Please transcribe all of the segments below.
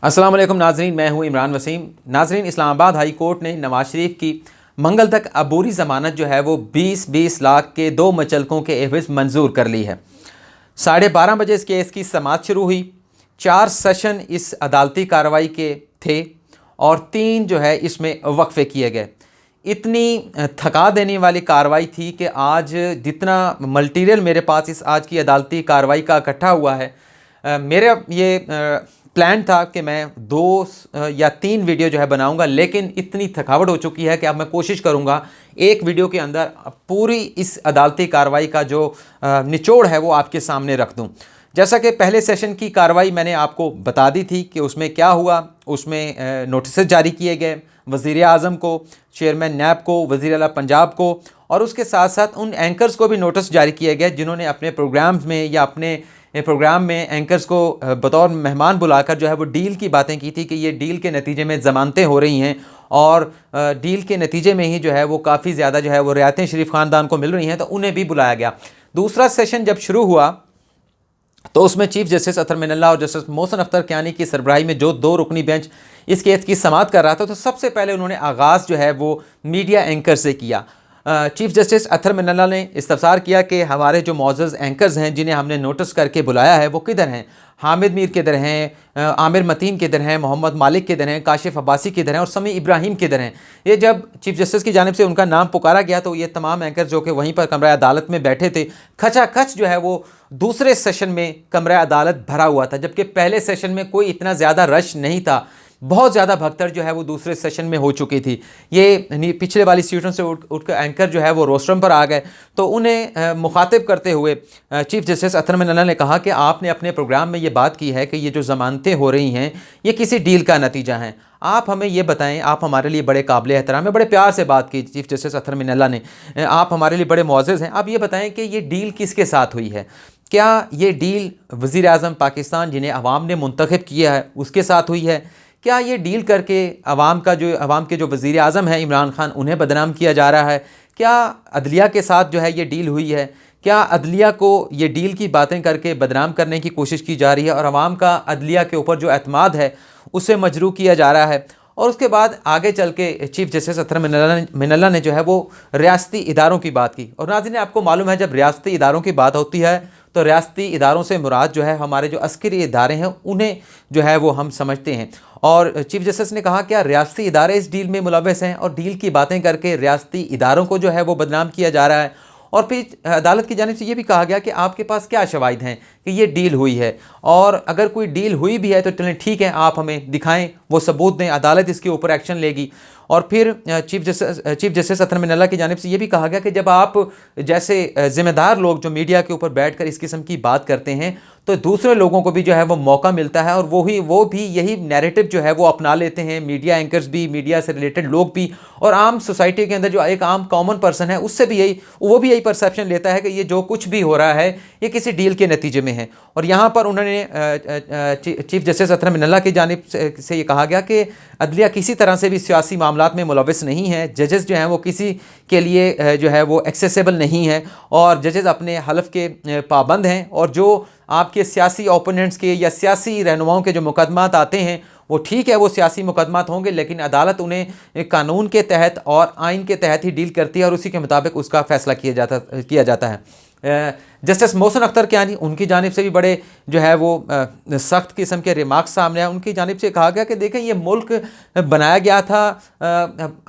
अस्सलाम वालेकुम नाजरीन, मैं हूँ इमरान वसीम। नाजरीन, इस्लामाबाद हाई कोर्ट ने नवाज शरीफ की मंगल तक अबूरी ज़मानत जो है वो 20-20 लाख के 2 मुचलकों के एवज़ मंजूर कर ली है। 12:30 बजे इस केस की समाअत शुरू हुई। 4 सेशन इस अदालती कार्रवाई के थे और 3 जो है इसमें वक्फे किए गए। इतनी थका देने वाली कार्रवाई थी कि आज जितना मल्टीरियल मेरे पास इस आज की अदालती कार्रवाई का इकट्ठा हुआ है, मेरा ये प्लान था कि मैं 2 या 3 वीडियो जो है बनाऊंगा, लेकिन इतनी थकावट हो चुकी है कि अब मैं कोशिश करूंगा एक वीडियो के अंदर पूरी इस अदालती कार्रवाई का जो निचोड़ है वो आपके सामने रख दूं। जैसा कि पहले सेशन की कार्रवाई मैंने आपको बता दी थी कि उसमें क्या हुआ। उसमें नोटिस जारी किए गए वज़ीर आज़म को, चेयरमैन नैब को, वज़ीर आला पंजाब को, और उसके साथ साथ उन एंकर्स को भी नोटिस जारी किए गए जिन्होंने अपने प्रोग्राम्स में या अपने प्रोग्राम में एंकर्स को बतौर मेहमान बुलाकर जो है वो डील की बातें की थी कि ये डील के नतीजे में ज़मानतें हो रही हैं और डील के नतीजे में ही जो है वो काफ़ी ज़्यादा जो है वो रियायतें शरीफ ख़ानदान को मिल रही हैं, तो उन्हें भी बुलाया गया। दूसरा सेशन जब शुरू हुआ तो उसमें चीफ जस्टिस अतर मिनल्ला और जस्टिस मोहसिन अख्तर कियानी की सरबराही में जो 2 रुकनी बेंच इस केस की समाअत कर रहा था, तो सबसे पहले उन्होंने आगाज़ जो है वो मीडिया एंकर से किया। चीफ जस्टिस अतर मिनल्ला ने इस्तफसार किया कि हमारे जो मौजूद एंकर्स हैं जिन्हें हमने नोटिस करके बुलाया है वो किधर हैं। हामिद मीर किधर हैं, आमिर मतीन किधर हैं, मोहम्मद मालिक किधर हैं, काशिफ अब्बासी किधर हैं और समी इब्राहिम किधर हैं। ये जब चीफ जस्टिस की जानिब से उनका नाम पुकारा गया तो ये तमाम एंकर जो कि वहीं पर कमरा अदालत में बैठे थे, खचाखच जो है वो दूसरे सेशन में कमरा अदालत भरा हुआ था, जबकि पहले सेशन में कोई इतना ज़्यादा रश नहीं था। बहुत ज़्यादा भगदड़ जो है वो दूसरे सेशन में हो चुकी थी। ये पिछले वाली सीटों से उठकर एंकर जो है वो रोस्ट्रम पर आ गए, तो उन्हें मुखातिब करते हुए चीफ जस्टिस अतर मिनल्ला ने कहा कि आपने अपने प्रोग्राम में ये बात की है कि ये जो ज़मानतें हो रही हैं ये किसी डील का नतीजा हैं। आप हमें ये बताएं, आप हमारे लिए बड़े काबिल एहतराम है, बड़े प्यार से बात की चीफ जस्टिस अतर मिनल्ला ने, आप हमारे लिए बड़े मुअज़्ज़ज़ हैं, आप ये बताएं कि ये डील किसके साथ हुई है। क्या ये डील वज़ीर आज़म पाकिस्तान जिन्हें अवाम ने मुंतखब किया है उसके साथ हुई है? क्या ये डील करके अवाम के जो वज़ीर आज़म हैं इमरान खान, उन्हें बदनाम किया जा रहा है? क्या अदलिया के साथ जो है ये डील हुई है? क्या अदलिया को ये डील की बातें करके बदनाम करने की कोशिश की जा रही है और अवाम का अदलिया के ऊपर जो एतमाद है उसे मजरूह किया जा रहा है? और उसके बाद आगे चल के चीफ जस्टिस अतर मिनल्ला ने जो है वो रियासती इदारों की बात की। और नाज़रीन, आपको मालूम है जब रियासती इदारों की बात होती है तो रियासती इदारों से मुराद जो है हमारे जो अस्करी इदारे हैं उन्हें जो है वो हम समझते हैं। और चीफ जस्टिस ने कहा क्या रियासती इदारे इस डील में मुलव्वस हैं और डील की बातें करके रियासती इदारों को जो है वो बदनाम किया जा रहा है। और फिर अदालत की जानिब से ये भी कहा गया कि आपके पास क्या शवाहिद हैं कि ये डील हुई है, और अगर कोई डील हुई भी है तो चलें ठीक है, आप हमें दिखाएं, वो सबूत दें, अदालत इसके ऊपर एक्शन लेगी। और फिर चीफ जस्टिस अतर मिनल्ला की जानिब से ये भी कहा गया कि जब आप जैसे ज़िम्मेदार लोग जो मीडिया के ऊपर बैठकर इस किस्म की बात करते हैं तो दूसरे लोगों को भी जो है वो मौका मिलता है और वो भी यही नैरेटिव जो है वो अपना लेते हैं, मीडिया एंकर्स भी, मीडिया से रिलेटेड लोग भी, और आम सोसाइटी के अंदर जो एक आम कॉमन पर्सन है उससे भी यही परसेप्शन लेता है कि ये जो कुछ भी हो रहा है ये किसी डील के नतीजे में है। और यहाँ पर उन्होंने चीफ जस्टिस अतर मिनल्ला की जानिब से ये कहा गया कि अदलिया किसी तरह से भी सियासी मामलात में मुलव्वस नहीं है, जजेस जो हैं वो किसी के लिए जो है वो एक्सेसिबल नहीं है और जजेस अपने हलफ के पाबंद हैं, और जो आपके सियासी ओपोनेंट्स के या सियासी रहनुमाओं के जो मुकदमात आते हैं वो ठीक है, वो सियासी मुकदमात होंगे, लेकिन अदालत उन्हें कानून के तहत और आइन के तहत ही डील करती है और उसी के मुताबिक उसका फ़ैसला किया जाता है। जस्टिस मोहसिन अख्तर कियानी, उनकी जानिब से भी बड़े जो है वो सख्त किस्म के रिमार्क्स सामने आए। उनकी जानिब से कहा गया कि देखें ये मुल्क बनाया गया था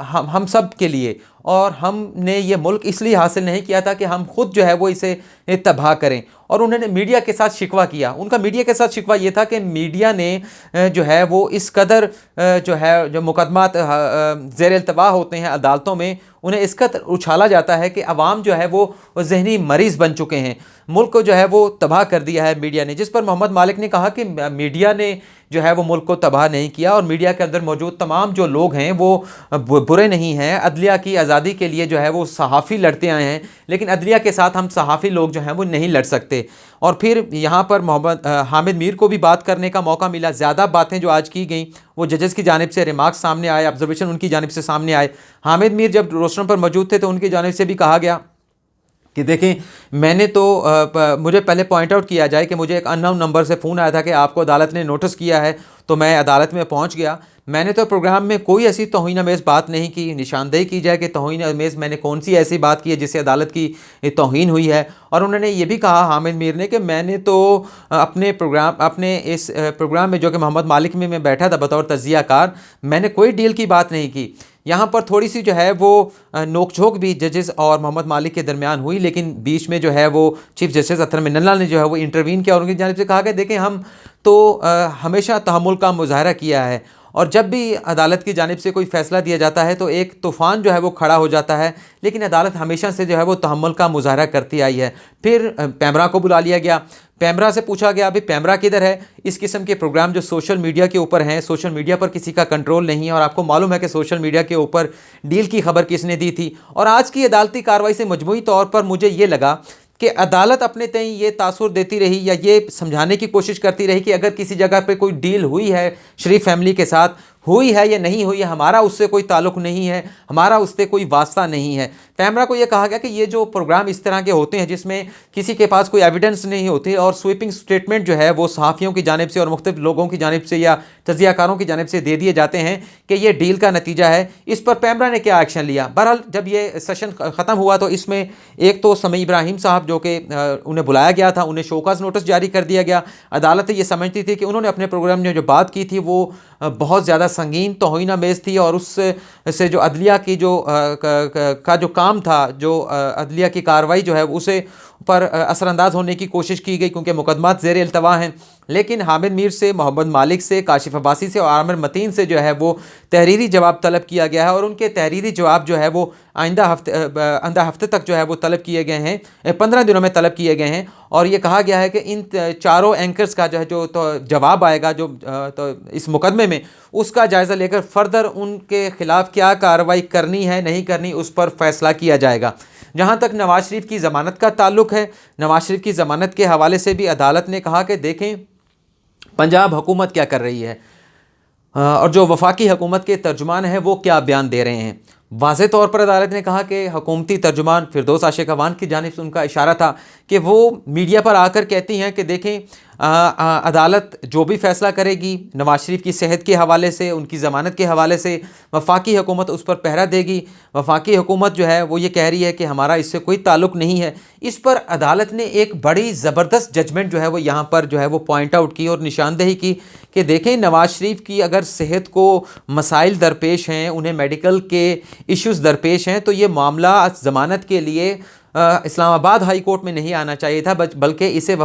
हम सब के लिए, और हमने ये मुल्क इसलिए हासिल नहीं किया था कि हम खुद जो है वो इसे तबाह करें। और उन्होंने मीडिया के साथ शिकवा किया। उनका मीडिया के साथ शिकवा ये था कि मीडिया ने जो है वो इस कदर जो मुकदमात ज़ेर इल्तवा होते हैं अदालतों में, उन्हें इस कदर उछाला जाता है कि अवाम जो है वो ज़हनी मरीज़ बन चुके हैं। मुल्क को जो है वो तबाह कर दिया है मीडिया ने, जिस पर मोहम्मद मालिक ने कहा कि मीडिया ने जो है वो मुल्क को तबाह नहीं किया और मीडिया के अंदर मौजूद तमाम जो लोग हैं वो बुरे नहीं हैं। अदलिया की आज़ादी के लिए जो है वो सहाफ़ी लड़ते आए हैं, लेकिन अदलिया के साथ हम सहाफ़ी लोग जो हैं वो नहीं लड़ सकते। और फिर यहाँ पर हामिद मीर को भी बात करने का मौका मिला। ज़्यादा बातें जो आज की गई वो जजेस की जानिब से रिमार्क्स सामने आए, ऑब्जर्वेशन उनकी जानिब से सामने आए। हामिद मीर जब रोस्ट्रम पर मौजूद थे तो उनकी जानिब से भी कहा गया कि देखें, मैंने तो मुझे पहले पॉइंट आउट किया जाए कि मुझे एक अननोन नंबर से फ़ोन आया था कि आपको अदालत ने नोटिस किया है, तो मैं अदालत में पहुंच गया। मैंने तो प्रोग्राम में कोई ऐसी तौहीन आमेज़ बात नहीं की। निशानदेही की जाए कि तौहीन आमेज़ मैंने कौन सी ऐसी बात की है जिससे अदालत की तौहीन हुई है। और उन्होंने ये भी कहा, हामिद मीर ने, कि मैंने तो अपने इस प्रोग्राम में, जो कि मोहम्मद मालिक में मैं बैठा था बतौर तज्ज़ियाकार, मैंने कोई डील की बात नहीं की। यहाँ पर थोड़ी सी जो है वो नोक-झोंक भी जजेस और मोहम्मद मालिक के दरमियान हुई, लेकिन बीच में जो है वो चीफ़ जस्टिस अतहर मिन्नल्लाह ने जो है वो इंटरवीन किया और उनकी जानिब से कहा कि देखें, हम तो हमेशा तहम्मुल का मुज़ाहरा किया है, और जब भी अदालत की जानिब से कोई फ़ैसला दिया जाता है तो एक तूफ़ान जो है वो खड़ा हो जाता है, लेकिन अदालत हमेशा से जो है वो तहम्मुल का मुज़ाहरा करती आई है। फिर पैमरा को बुला लिया गया। पैमरा से पूछा गया, अभी पैमरा किधर है? इस किस्म के प्रोग्राम जो सोशल मीडिया के ऊपर हैं, सोशल मीडिया पर किसी का कंट्रोल नहीं है, और आपको मालूम है कि सोशल मीडिया के ऊपर डील की खबर किसने दी थी। और आज की अदालती कार्रवाई से मजमूई तौर पर मुझे ये लगा कि अदालत अपने तय ये तासुर देती रही या ये समझाने की कोशिश करती रही कि अगर किसी जगह पे कोई डील हुई है शरीफ फैमिली के साथ, हुई है या नहीं हुई है, हमारा उससे कोई ताल्लुक़ नहीं है, हमारा उससे कोई वास्ता नहीं है। पैमरा को यह कहा गया कि ये जो प्रोग्राम इस तरह के होते हैं जिसमें किसी के पास कोई एविडेंस नहीं होती और स्वीपिंग स्टेटमेंट जो है वो सहाफ़ियों की जानिब से और मुख्तलिफ लोगों की जानिब से या तज़ियाकारों की जानिब से दे दिए जाते हैं कि ये डील का नतीजा है। इस पर पैमरा ने क्या एक्शन लिया? बहरहाल जब ये सेशन ख़त्म हुआ तो इसमें एक तो समी इब्राहिम साहब, जो कि उन्हें बुलाया गया था, उन्हें शोकॉज़ नोटिस जारी कर दिया गया। अदालत ये समझती थी कि उन्होंने अपने प्रोग्राम में जो बात की थी वो बहुत ज़्यादा संगीन तौहीन आमेज़ थी, और उससे जो अदलिया की का जो काम था, जो अदलिया की कार्रवाई जो है उसे पर असरअंदाज होने की कोशिश की गई, क्योंकि मुकदमात ज़ेर इल्तवा हैं। लेकिन हामिद मीर से, मोहम्मद मालिक से, काशिफ अब्बासी से और आमिर मतीन से जो है वो तहरीरी जवाब तलब किया गया है, और उनके तहरीरी जवाब जो है वो आइंदा हफ्ते तक जो है वो तलब किए गए हैं, 15 दिनों में तलब किए गए हैं। और ये कहा गया है कि इन चारों एंकर्स का जो है जो तो जवाब आएगा जो तो इस मुकदमे में, उसका जायज़ा लेकर फ़र्दर उनके ख़िलाफ़ क्या कार्रवाई करनी है नहीं करनी उस पर फ़ैसला किया जाएगा। जहाँ तक नवाज़ शरीफ की ज़मानत का ताल्लुक़ है, नवाज़ शरीफ की ज़मानत के हवाले से भी अदालत ने कहा कि देखें, पंजाब हुकूमत क्या कर रही है और जो वफाकी हुकूमत के तर्जुमान हैं वो क्या बयान दे रहे हैं। वाज़े तौर पर अदालत ने कहा कि हुकूमती तर्जुमान फिरदौस आशिक अवान की जानिब से उनका इशारा था कि वो मीडिया पर आकर कहती हैं कि देखें, अदालत जो भी फ़ैसला करेगी नवाज शरीफ की सेहत के हवाले से, उनकी ज़मानत के हवाले से, वफाकी हुकूमत उस पर पहरा देगी। वफाकी हुकूमत जो है वो ये कह रही है कि हमारा इससे कोई ताल्लुक़ नहीं है। इस पर अदालत ने एक बड़ी ज़बरदस्त जजमेंट जो है वो यहाँ पर जो है वो पॉइंट आउट की और निशानदेही की कि देखें, नवाज शरीफ की अगर सेहत को मसाइल दरपेश हैं, उन्हें मेडिकल के इश्यूज़ दरपेश हैं, तो ये मामला ज़मानत के लिए इस्लामाबाद हाई कोर्ट में नहीं आना चाहिए था, बल्कि इसे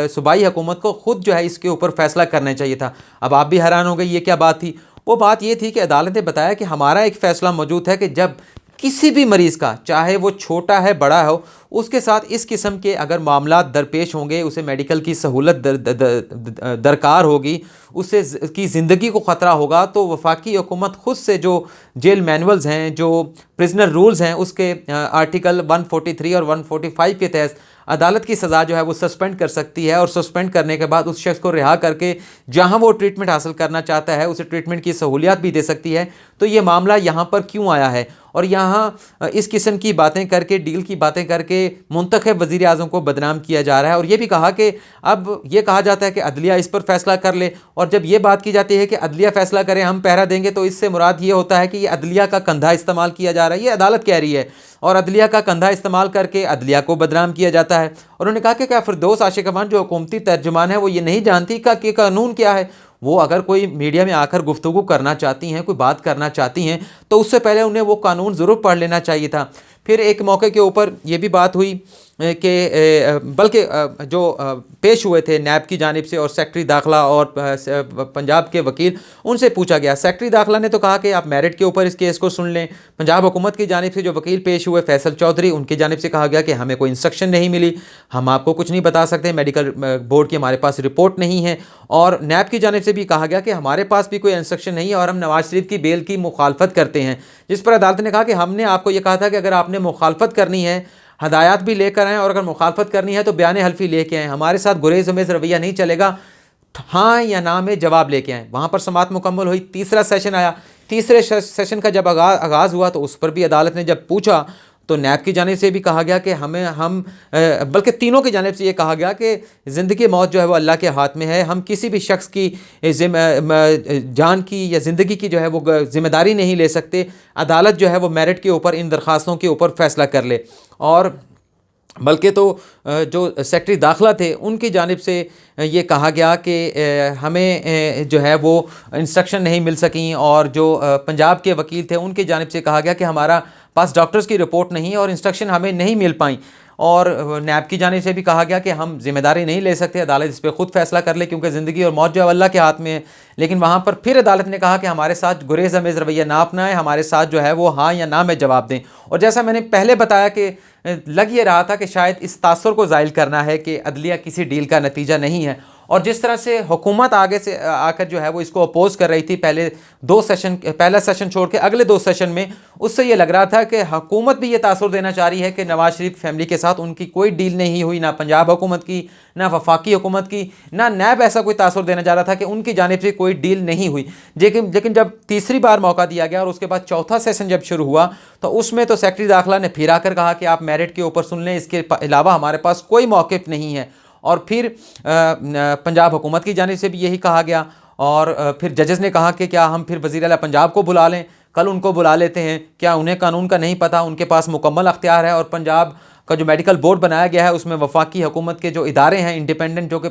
सूबाई हुकूमत को ख़ुद जो है इसके ऊपर फ़ैसला करना चाहिए था। अब आप भी हैरान हो गए, ये क्या बात थी? वो बात ये थी कि अदालत ने बताया कि हमारा एक फ़ैसला मौजूद है कि जब किसी भी मरीज़ का, चाहे वो छोटा है बड़ा हो, उसके साथ इस किस्म के अगर मामला दरपेश होंगे, उसे मेडिकल की सहूलत दरकार होगी, उसे की ज़िंदगी को ख़तरा होगा, तो वफाकी हुकूमत ख़ुद से जो जेल मैनुअल्स हैं, जो प्रिजनर रूल्स हैं, उसके आर्टिकल 143 और 145 के तहत अदालत की सज़ा जो है वो सस्पेंड कर सकती है, और सस्पेंड करने के बाद उस शख्स को रिहा करके जहां वो ट्रीटमेंट हासिल करना चाहता है उसे ट्रीटमेंट की सहूलियत भी दे सकती है। तो ये मामला यहाँ पर क्यों आया है? और यहाँ इस किस्म की बातें करके, डील की बातें करके मुंतखब वज़ीर आज़म को बदनाम किया जा रहा है। और ये भी कहा कि अब ये कहा जाता है कि अदलिया इस पर फ़ैसला कर ले, और जब ये बात की जाती है कि अदलिया फ़ैसला करे, हम पहरा देंगे, तो इससे मुराद ये होता है कि ये अदलिया का कंधा इस्तेमाल किया जा रहा है। ये अदालत कह रही है, और अदलिया का कंधा इस्तेमाल करके अदलिया को बदनाम किया जाता है। और उन्होंने कहा कि क्या फिरदौस आशिक अवान जो हुकूमती तर्जुमान है वो ये नहीं जानती कि कानून क्या है? वो अगर कोई मीडिया में आकर गुफ्तगू करना चाहती हैं, कोई बात करना चाहती हैं, तो उससे पहले उन्हें वो कानून ज़रूर पढ़ लेना चाहिए था। फिर एक मौके के ऊपर ये भी बात हुई कि बल्कि जो पेश हुए थे नैब की जानिब से और सेक्रेटरी दाखिला और पंजाब के वकील, उनसे पूछा गया। सेक्रेटरी दाखिला ने तो कहा कि आप मेरिट के ऊपर इस केस को सुन लें। पंजाब हुकूमत की जानिब से जो वकील पेश हुए फैसल चौधरी, उनकी जानिब से कहा गया कि हमें कोई इंस्ट्रक्शन नहीं मिली, हम आपको कुछ नहीं बता सकते, मेडिकल बोर्ड की हमारे पास रिपोर्ट नहीं है। और नैब की जानिब से भी कहा गया कि हमारे पास भी कोई इंस्ट्रक्शन नहीं है और हम नवाज शरीफ की बेल की मुखालफत करते हैं। जिस पर अदालत ने कहा कि हमने आपको ये कहा था कि अगर आपने मुखालफत करनी है, हदायत भी लेकर आएँ, और अगर मुखालफत करनी है तो बयान हल्फी लेके आएँ, हमारे साथ गुरेज उमेज रवैया नहीं चलेगा, हाँ या ना में जवाब लेके आएँ। वहाँ पर समाअत मुकम्मल हुई, तीसरा सेशन आया। तीसरे सेशन का जब आगाज़ हुआ तो उस पर भी अदालत ने जब पूछा तो नैब की जानिब से भी कहा गया कि बल्कि तीनों की जानिब से ये कहा गया कि ज़िंदगी मौत जो है वो अल्लाह के हाथ में है। हम किसी भी शख्स की जान की या ज़िंदगी की जो है वो ज़िम्मेदारी नहीं ले सकते। अदालत जो है वो मेरिट के ऊपर इन दरख्वास्तों के ऊपर फ़ैसला कर ले। और बल्कि तो जो सेक्रेटरी दाखिला थे उनकी जानिब से ये कहा गया कि हमें जो है वो इंस्ट्रक्शन नहीं मिल सकी, और जो पंजाब के वकील थे उनकी जानिब से कहा गया कि हमारा पास डॉक्टर्स की रिपोर्ट नहीं है और इंस्ट्रक्शन हमें नहीं मिल पाई। और नैब की जानिब से भी कहा गया कि हम जिम्मेदारी नहीं ले सकते, अदालत इस पर खुद फैसला कर ले क्योंकि ज़िंदगी और मौत जो है अल्लाह के हाथ में है। लेकिन वहाँ पर फिर अदालत ने कहा कि हमारे साथ गुरेज़ अमेज़ रवैया ना अपनाएं, हमारे साथ जो है वो हाँ या ना में जवाब दें। और जैसा मैंने पहले बताया कि लग ये रहा था कि शायद इस तासुर को ज़ाइल करना है कि अदलिया किसी डील का नतीजा नहीं है, और जिस तरह से हुकूमत आगे से आकर जो है वो इसको अपोज कर रही थी पहला सेशन छोड़ के अगले 2 सेशन में, उससे ये लग रहा था कि हुकूमत भी ये तासुर देना चाह रही है कि नवाज शरीफ फैमिली के साथ उनकी कोई डील नहीं हुई, ना पंजाब हुकूमत की, ना वफाकी हुकूमत की, ना नैब ऐसा कोई तासुर देना चाह रहा था कि उनकी जानिब से कोई डील नहीं हुई। लेकिन जब तीसरी बार मौका दिया गया और उसके बाद चौथा सेशन जब शुरू हुआ तो उसमें तो सेक्रेटरी दाखिला ने फिर आकर कहा कि आप मेरिट के ऊपर सुन लें, इसके अलावा हमारे पास कोई मौक़िफ़ नहीं है। और फिर पंजाब हुकूमत की जानिब से भी यही कहा गया, और फिर जजेस ने कहा कि क्या हम फिर वज़ीर आला पंजाब को बुला लें, कल उनको बुला लेते हैं, क्या उन्हें कानून का नहीं पता, उनके पास मुकम्मल अख्तियार है। और पंजाब का जो मेडिकल बोर्ड बनाया गया है उसमें वफाकी हुकूमत के जो इदारे हैं इंडिपेंडेंट, जो कि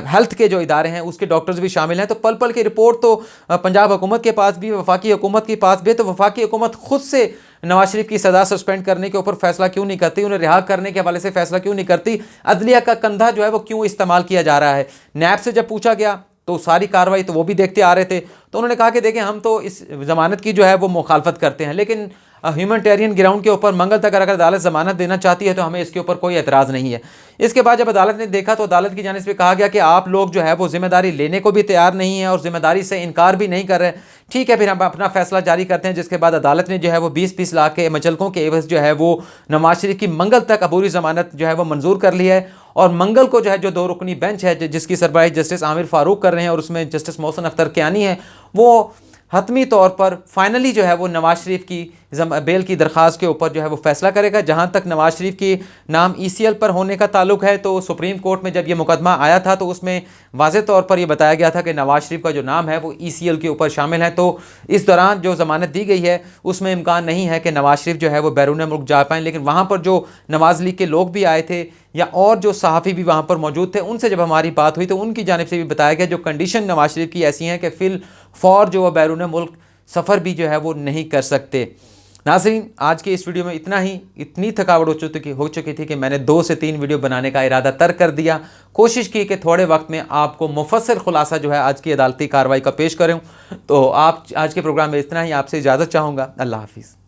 हेल्थ के जो इदारे हैं उसके डॉक्टर्स भी शामिल हैं, तो पल पल की रिपोर्ट तो पंजाब हुकूमत के पास भी, वफाकी हुकूमत के पास भी। तो वफाकी हुकूमत खुद से नवाज शरीफ की सज़ा सस्पेंड करने के ऊपर फैसला क्यों नहीं करती, उन्हें रिहा करने के हवाले से फैसला क्यों नहीं करती, अदलिया का कंधा जो है वो क्यों इस्तेमाल किया जा रहा है। नैब से जब पूछा गया तो सारी कार्रवाई तो वो भी देखते आ रहे थे, तो उन्होंने कहा कि देखें हम तो इस ज़मानत की जो है वो मुखालफत करते हैं, लेकिन ह्यूमैनिटेरियन ग्राउंड के ऊपर मंगल तक अगर अदालत ज़मानत देना चाहती है तो हमें इसके ऊपर कोई एतराज़ नहीं है। इसके बाद जब अदालत ने देखा तो अदालत की जानिब से कहा गया कि आप लोग जो है वो ज़िम्मेदारी लेने को भी तैयार नहीं है और ज़िम्मेदारी से इनकार भी नहीं कर रहे। ठीक है, फिर हम अपना फैसला जारी करते हैं। जिसके बाद अदालत ने जो है वो 20-20 लाख के मचलकों के एवज़ जो है वो नवाज शरीफ की मंगल तक अबूरी ज़मानत जो है वो मंजूर कर ली है। और मंगल को जो है जो 2 रुकनी बेंच है जिसकी सरबराही जस्टिस आमिर फ़ारूक कर रहे हैं और उसमें जस्टिस मोहसिन अख्तर कियानी है, वो हतमी तौर पर फाइनली जो है वो नवाज शरीफ की बेल की दरख्वास्त के ऊपर जो है वो फैसला करेगा। जहाँ तक नवाज शरीफ की नाम ECL पर होने का ताल्लुक है तो सुप्रीम कोर्ट में जब ये मुकदमा आया था तो उसमें वाज़ेह तौर पर यह बताया गया था कि नवाज शरीफ का जो नाम है वो ECL के ऊपर शामिल है। तो इस दौरान जो ज़मानत दी गई है उसमें इम्कान नहीं है कि नवाज शरीफ जो है वो बैरून मुल्क जा पाएँ। लेकिन वहाँ पर जो नवाज लीग के लोग भी आए थे या और जो सहाफ़ी भी वहाँ पर मौजूद थे, उनसे जब हमारी बात हुई तो उनकी जानिब से भी बताया गया जो कंडीशन नवाज शरीफ की ऐसी हैं कि फ़िल फ़ौर जो बैरून मुल्क सफ़र भी जो है वो नहीं कर सकते। नाज़रीन, आज के इस वीडियो में इतना ही। इतनी थकावट हो चुकी थी कि मैंने 2 से 3 वीडियो बनाने का इरादा तर्क कर दिया। कोशिश की कि थोड़े वक्त में आपको मुफस्सल खुलासा जो है आज की अदालती कार्रवाई का पेश करूं। तो आप आज के प्रोग्राम में इतना ही। आपसे इजाज़त चाहूँगा। अल्लाह हाफ़िज़।